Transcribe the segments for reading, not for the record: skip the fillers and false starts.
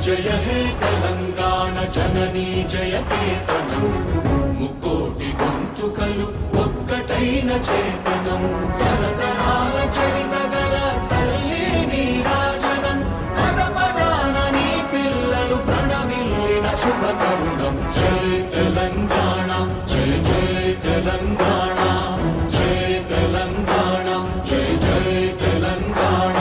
జయ హే తెలంగాణ జననీ జయకేతనం ముకోటి గొంతుకలు ఒక్కటైన చేతనం తరతరాల చరిత గల తల్లి నీరాజనం పద పదాన నీ పిల్లలు ప్రణమిల్లిన శుభ తరుణం జై తెలంగాణ జై జై తెలంగాణ జై తెలంగాణ జై జై తెలంగాణ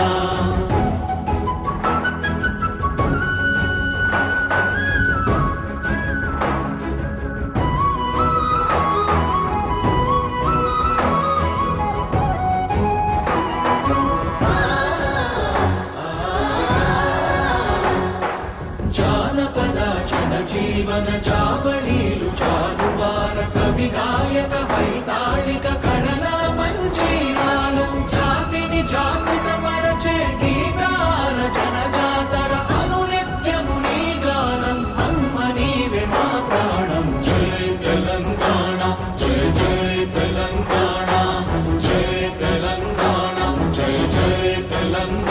జానపద జనజీవన జావళీలు జాలువార కవి గాయక వైతాళిక కళల మంజీరాలు జాతిని జాగృత పరచే గీతాల జనజాతర అనునిత్యము నీ గానం అమ్మ నీవే మా ప్రాణం జై తెలంగాణ జై జై తెలంగాణ జై తెలంగాణ జై జై తెలంగాణ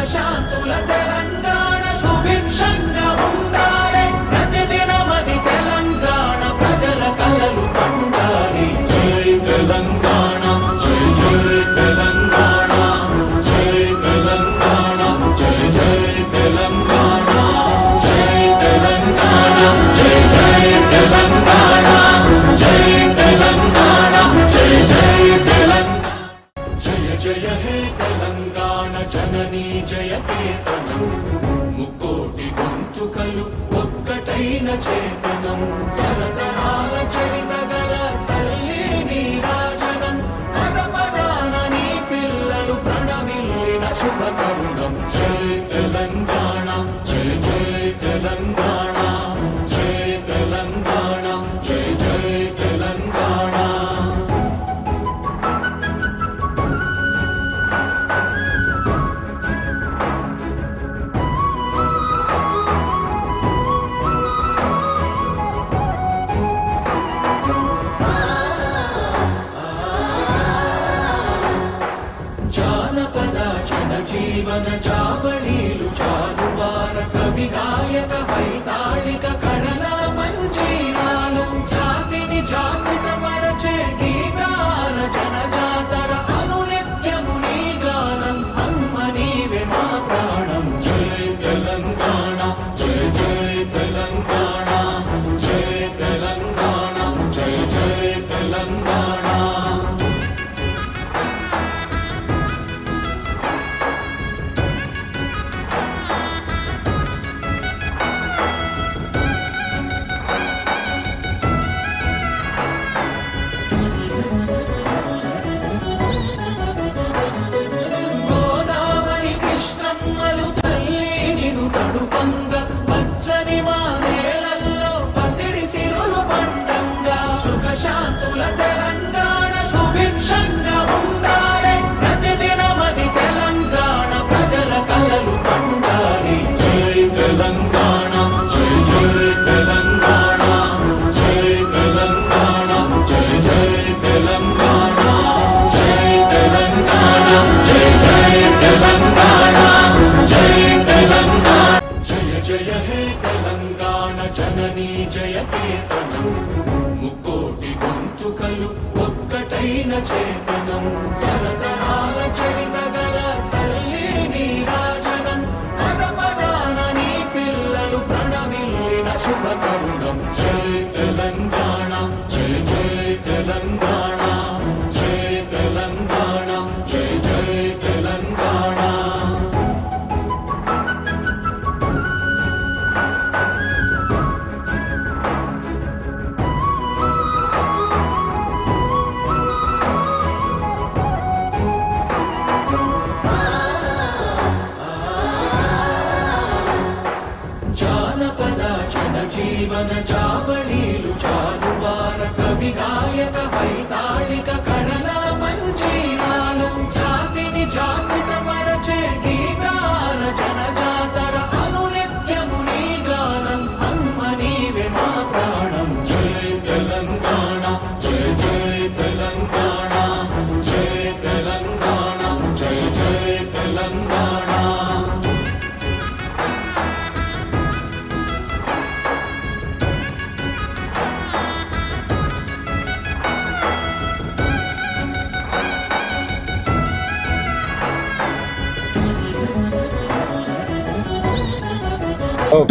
శాంతుల తెలంగాణ సుభిక్షంగా ఉండాలి ప్రతిదినమది తెలంగాణ ప్రజల కలలు పండాలి జై తెలంగాణ జై జై తెలంగాణ జై తెలంగాణ జై జై తెలంగాణ జై తెలంగాణ జై జై తెలంగాణ జై తెలంగాణ జై జై తెలంగాణ జయ జయ హే తెలంగాణ జననీ జయకేతనం ముకోటి గొంతుకలు ఒక్కటైన చేతనం తరతరాల చరిత గల తల్లి నీరాజనం పద పదాన నీ పిల్లలు ప్రణమిల్లిన శుభ తరుణం జై తెలంగాణ జై జై తెలంగాణ జై తెలంగాణ జై జై తెలంగాణ జానపద జనజీవన జావళీలు జాలువార కవి గాయక వైతాళిక కళల మంజీరాలు జాతిని జాగృత పరచే గీతాల జనజాతర అనునిత్యము నీ గానం అమ్మ నీవే మా ప్రాణం జై తెలంగాణ జై జై తెలంగాణ జై తెలంగాణ జై జై తెలంగాణ శాంతుల తెలంగాణ సుభిక్షంగా ఉండాలి ప్రతిదినమది తెలంగాణ ప్రజల కలలు పండాలి జై తెలంగాణ జై జై తెలంగాణ జై తెలంగాణ జై జై తెలంగాణ జై తెలంగాణ జై జై తెలంగాణ జై తెలంగాణ జయ జయ హే తెలంగాణ జననీ జయకేతనం ముకోటి గొంతుకలు ఒక్కటైన చేతనం తరతరాల చరిత గల తల్లి నీరాజనం పద పదాన నీ పిల్లలు ప్రణమిల్లిన శుభ తరుణం జై తెలంగాణ జై జై తెలంగాణ జై తెలంగాణ జై జై తెలంగాణ గాన చావళీలు చాలువార కవి గాయక వైతాళిక కళల మంచీరాలు జాతిని జాగృత పరచే గీతాల జనజాతర అనునిత్యము నీ గానం అమ్మ నీవే మా ప్రాణం జై తెలంగాణ జై జై తెలంగాణ జై తెలంగాణ జై జై తెలంగాణ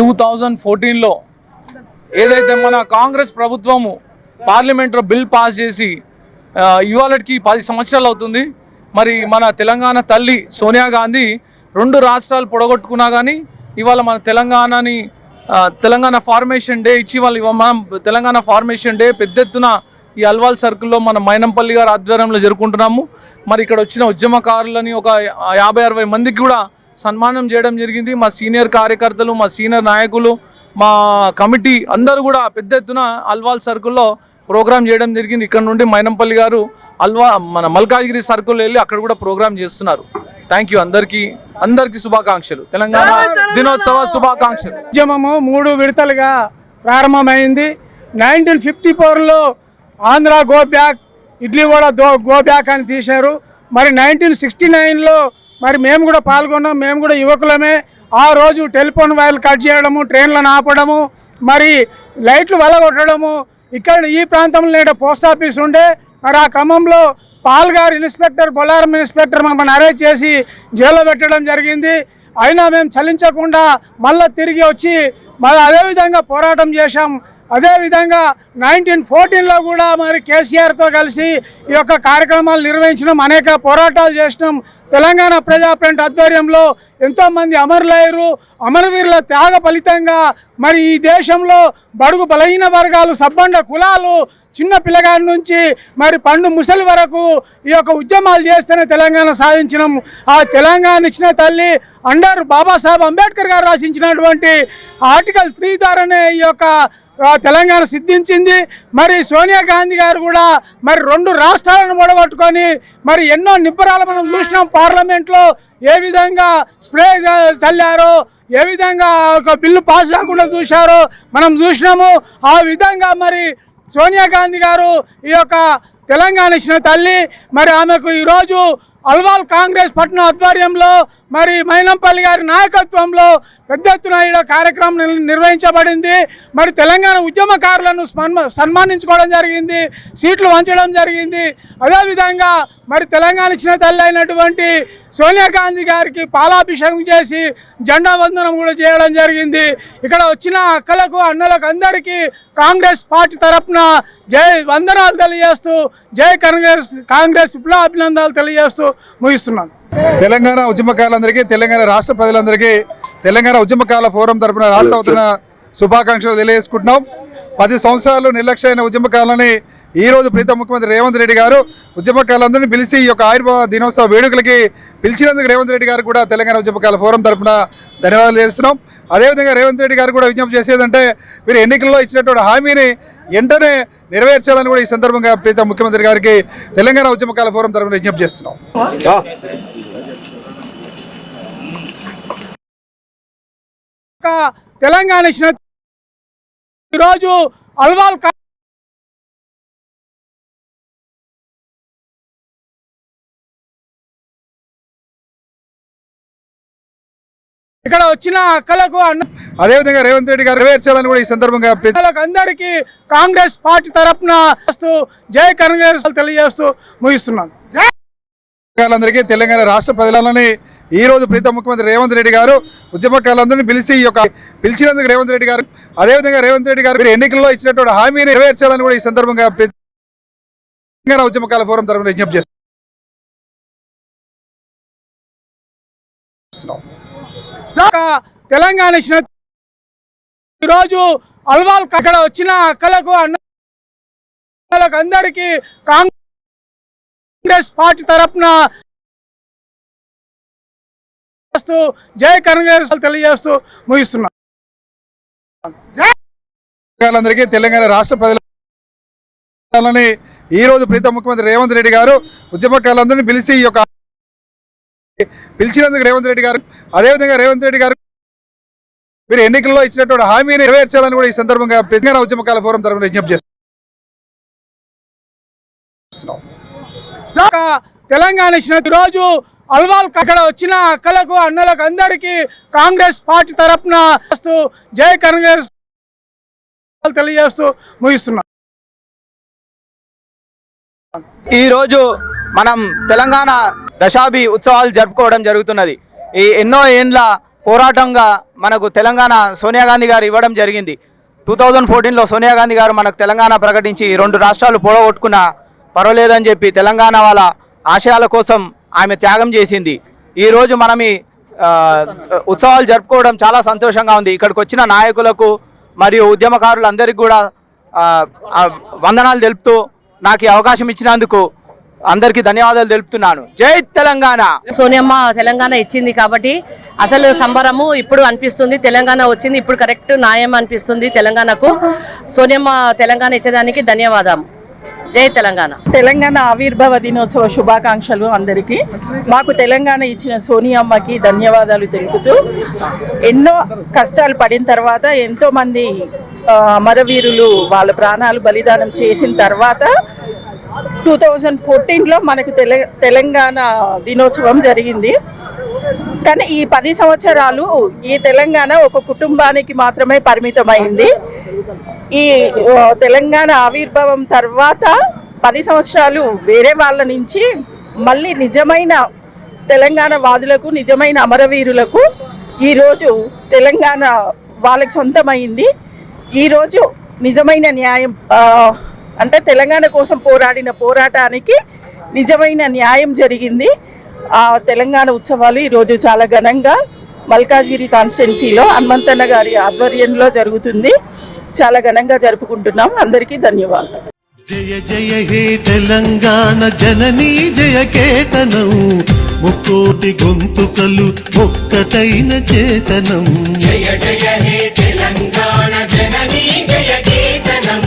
2014లో ఏదైతే మన కాంగ్రెస్ ప్రభుత్వము పార్లమెంట్లో బిల్ పాస్ చేసి ఇవాళకి 10 సంవత్సరాలు అవుతుంది. మరి మన తెలంగాణ తల్లి సోనియా గాంధీ 2 రాష్ట్రాలు పొడగొట్టుకున్నా కానీ ఇవాళ మన తెలంగాణ ఫార్మేషన్ డే ఇచ్చి మనం తెలంగాణ ఫార్మేషన్ డే పెద్ద ఎత్తున ఈ అల్వాల్ సర్కిల్లో మన మైనంపల్లి గారి ఆధ్వర్యంలో జరుపుకుంటున్నాము. మరి ఇక్కడ వచ్చిన ఉద్యమకారులని ఒక 50-60 మందికి కూడా సన్మానం చేయడం జరిగింది. మా సీనియర్ కార్యకర్తలు, మా సీనియర్ నాయకులు, మా కమిటీ అందరూ కూడా పెద్ద ఎత్తున అల్వాల్ సర్కిల్లో ప్రోగ్రామ్ చేయడం జరిగింది. ఇక్కడ నుండి మైనంపల్లి గారు మన మల్కాజ్గిరి సర్కిల్ వెళ్ళి అక్కడ కూడా ప్రోగ్రామ్ చేస్తున్నారు. థ్యాంక్ యూ అందరికీ శుభాకాంక్షలు. తెలంగాణ దినోత్సవ శుభాకాంక్షలు. ఉద్యమము 3 విడతలుగా ప్రారంభమైంది. 1954లో ఆంధ్ర గో బ్యాక్, ఇడ్లీ కూడా గో బ్యాక్ అని తీశారు. మరి 1969లో మరి మేము కూడా పాల్గొన్నాం. మేము కూడా యువకులమే. ఆ రోజు టెలిఫోన్ వైర్లు కట్ చేయడము, ట్రైన్లను ఆపడము, మరి లైట్లు వెలగొట్టడము. ఇక్కడ ఈ ప్రాంతంలో పోస్ట్ ఆఫీస్ ఉండే, మరి ఆ క్రమంలో పాల్గార్ ఇన్స్పెక్టర్, బొలారం ఇన్స్పెక్టర్ మమ్మల్ని అరెస్ట్ చేసి జైల్లో పెట్టడం జరిగింది. అయినా మేము చలించకుండా మళ్ళీ తిరిగి వచ్చి అదేవిధంగా పోరాటం చేశాం. అదేవిధంగా 1914లో కూడా మరి కేసీఆర్తో కలిసి ఈ యొక్క కార్యక్రమాలు నిర్వహించడం, అనేక పోరాటాలు చేసినాం. తెలంగాణ ప్రజా ఫ్రంట్ ఆధ్వర్యంలో ఎంతోమంది అమరులయ్యారు. అమరవీరుల త్యాగ ఫలితంగా మరి ఈ దేశంలో బడుగు బలహీన వర్గాలు, సబ్బండ కులాలు, చిన్న పిల్లగాడి నుంచి మరి పండు ముసలి వరకు ఈ యొక్క ఉద్యమాలు చేస్తేనే తెలంగాణ సాధించినాం. ఆ తెలంగాణ ఇచ్చిన తల్లి అండర్ బాబాసాహెబ్ అంబేద్కర్ గారు రాసించినటువంటి ఆర్టికల్ 3 ద్వారానే ఈ యొక్క తెలంగాణ సిద్ధించింది. మరి సోనియా గాంధీ గారు కూడా మరి 2 రాష్ట్రాలను మొడగొట్టుకొని మరి ఎన్నో నిబ్బరాలు మనం చూసినాం. పార్లమెంట్లో ఏ విధంగా స్ప్రే చల్లారో, ఏ విధంగా ఒక బిల్లు పాస్ కాకుండా చూశారో మనం చూసినాము. ఆ విధంగా మరి సోనియా గాంధీ గారు ఈ యొక్క తెలంగాణ ఇచ్చిన తల్లి. మరి ఆమెకు ఈరోజు అల్వాల్ కాంగ్రెస్ పట్టణ ఆధ్వర్యంలో మరి మైనంపల్లి గారి నాయకత్వంలో పెద్ద ఎత్తున ఈ కార్యక్రమం నిర్వహించబడింది. మరి తెలంగాణ ఉద్యమకారులను సన్మానించుకోవడం జరిగింది, సీట్లు వంచడం జరిగింది. అదేవిధంగా మరి తెలంగాణ ఇచ్చిన తల్లి అయినటువంటి సోనియా గాంధీ గారికి పాలాభిషేకం చేసి జెండా వందనం కూడా చేయడం జరిగింది. ఇక్కడ వచ్చిన అక్కలకు, అన్నలకు అందరికీ కాంగ్రెస్ పార్టీ తరఫున జై వందనాలు తెలియజేస్తూ, జై కాంగ్రెస్ విప్లవ అభినందనలు తెలియజేస్తూ ముగిస్తున్నాను. తెలంగాణ ఉద్యమకారులందరికీ, తెలంగాణ రాష్ట్ర ప్రజలందరికీ తెలంగాణ ఉద్యమకాల ఫోరం తరఫున రాష్ట్ర శుభాకాంక్షలు తెలియజేసుకుంటున్నాం. 10 సంవత్సరాలు నిర్లక్ష్యమైన ఉద్యమకారులని ఈరోజు ప్రీతం ముఖ్యమంత్రి రేవంత్ రెడ్డి గారు ఉద్యమకారులందరినీ పిలిచి ఈ యొక్క ఆయుర్వేద దినోత్సవ వేడుకలకి పిలిచినందుకు రేవంత్ రెడ్డి గారు కూడా తెలంగాణ ఉద్యమకాల ఫోరం తరఫున ధన్యవాదాలు చేస్తున్నాం. అదేవిధంగా రేవంత్ రెడ్డి గారు కూడా విజ్ఞప్తి చేసేదంటే మీరు ఎన్నికల్లో ఇచ్చినటువంటి హామీని వెంటనే నెరవేర్చాలని కూడా ఈ సందర్భంగా ప్రీతం ముఖ్యమంత్రి గారికి తెలంగాణ ఉద్యమకాల ఫోరం తరఫున విజ్ఞప్తి చేస్తున్నాం. తెలంగాణ ఇచ్చిన ఈరోజు అల్వాల్ ఇక్కడ వచ్చిన అక్కలకు, అదేవిధంగా రేవంత్ రెడ్డి గారు నెరవేర్చాలని కూడా ఈ సందర్భంగా అందరికీ కాంగ్రెస్ పార్టీ తరఫున జై కాంగ్రెస్ తెలియజేస్తూ ముగిస్తున్నాను. అందరికీ తెలంగాణ రాష్ట్ర ప్రజలని ఈరోజు ప్రీతం ముఖ్యమంత్రి రేవంత్ రెడ్డి గారు ఉద్యమకారులందరినీ పిలిచి ఈ యొక్క పిలిచినందుకు రేవంత్ రెడ్డి గారు, అదేవిధంగా రేవంత్ రెడ్డి గారు ఎన్నికల్లో ఇచ్చినటువంటి హామీని నెరవేర్చాలని కూడా ఈ సందర్భంగా తెలంగాణ ఉద్యమకాల ఫోరం తరఫున విజ్ఞప్తి చేస్తున్నాం. తెలంగాణ ఇచ్చిన ఈరోజు అల్వాల్ అక్కడ వచ్చిన అక్కలకు, అన్నలకు అందరికీ కాంగ్రెస్ పార్టీ తరఫున జై కాంగ్రెస్ తెలియజేస్తూ ముగిస్తున్నాను. అందరికీ తెలంగాణ రాష్ట్ర ప్రజలని ఈ రోజు ప్రీతం ముఖ్యమంత్రి రేవంత్ రెడ్డి గారు ఉద్యమకారులందరినీ పిలిచి పిలిచినందుకు రేవంత్ రెడ్డి గారు అదేవిధంగా రేవంత్ రెడ్డి గారు మీరు ఎన్నికల్లో ఇచ్చినటువంటి హామీని నెరవేర్చాలని కూడా ఈ సందర్భంగా తెలంగాణ ఉద్యమకాల ఫోరం తరఫున విజ్ఞప్తి చేస్తున్నాం. తెలంగాణ ఇచ్చిన రోజు అల్వాల్ అక్కడ వచ్చిన అక్కలకు అన్నలకు అందరికీ కాంగ్రెస్ పార్టీ తరఫున జై కాంగ్రెస్ తెలియజేస్తూ ముగిస్తున్నాం. ఈరోజు మనం తెలంగాణ దశాబ్ది ఉత్సవాలు జరుపుకోవడం జరుగుతున్నది. ఈ ఎన్నో ఏండ్ల పోరాటంగా మనకు తెలంగాణ సోనియా గాంధీ గారు ఇవ్వడం జరిగింది. 2014లో సోనియా గాంధీ గారు మనకు తెలంగాణ ప్రకటించి 2 రాష్ట్రాలు పోడగొట్టుకున్న పర్వాలేదని చెప్పి తెలంగాణ వాళ్ళ ఆశయాల కోసం ఆమె త్యాగం చేసింది. ఈరోజు మనం ఈ ఉత్సవాలు జరుపుకోవడం చాలా సంతోషంగా ఉంది. ఇక్కడికి వచ్చిన నాయకులకు మరియు ఉద్యమకారులందరికీ కూడా వందనాలు తెలుపుతూ నాకు ఈ అవకాశం ఇచ్చినందుకు అందరికీ ధన్యవాదాలు తెలుపుతున్నాను. జై తెలంగాణ. సోనియమ్మ తెలంగాణ ఇచ్చింది కాబట్టి అసలు సంబరము ఇప్పుడు అనిపిస్తుంది. తెలంగాణ వచ్చింది ఇప్పుడు కరెక్ట్ న్యాయం అనిపిస్తుంది తెలంగాణకు. సోనియమ్మ తెలంగాణ ఇచ్చేదానికి ధన్యవాదాలు. జై తెలంగాణ. తెలంగాణ ఆవిర్భావ దినోత్సవ శుభాకాంక్షలు అందరికీ. మాకు తెలంగాణ ఇచ్చిన సోనియమ్మకి ధన్యవాదాలు తెలుపుతూ, ఎన్నో కష్టాలు పడిన తర్వాత ఎంతోమంది అమరవీరులు వాళ్ళ ప్రాణాలు బలిదానం చేసిన తర్వాత 2014లో మనకు తెలంగాణ దినోత్సవం జరిగింది. కానీ ఈ 10 సంవత్సరాలు ఈ తెలంగాణ ఒక కుటుంబానికి మాత్రమే పరిమితమైంది. ఈ తెలంగాణ ఆవిర్భావం తర్వాత 10 సంవత్సరాలు వేరే వాళ్ళ నుంచి మళ్ళీ నిజమైన తెలంగాణ వాదులకు, నిజమైన అమరవీరులకు ఈరోజు తెలంగాణ వాళ్ళకి సొంతమైంది. ఈరోజు నిజమైన న్యాయం అంటే తెలంగాణ కోసం పోరాడిన పోరాటానికి నిజమైన న్యాయం జరిగింది. ఆ తెలంగాణ ఉత్సవాలు ఈరోజు చాలా ఘనంగా మల్కాజ్గిరి కాన్స్టిట్యున్సీలో హనుమంతన్న గారి ఆధ్వర్యంలో జరుగుతుంది. చాలా ఘనంగా జరుపుకుంటున్నాం. అందరికీ ధన్యవాదాలు. జయ జయ హే తెలంగాణ జననీ జయ కేతనం, ముక్కోటి గొంతుకలు ఒక్కటైన చేతనం. జయ జయ హే తెలంగాణ జననీ జయ కేతనం,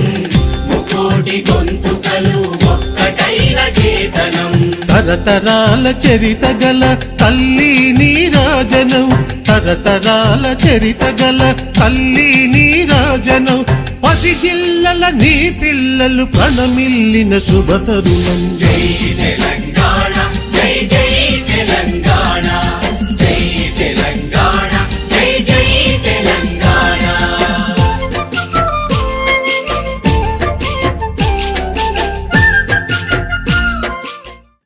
ముక్కోటి గొంతుకలు ఒక్కటైన చేతనం. తరతరాల చరిత గల తల్లి నీరాజనం, తరతరాల చరిత గల తల్లి నీరాజనం. 10 జిల్లల నీ పిల్లలు ప్రణమిల్లిన శుభతరుణం. జై తెలంగాణ.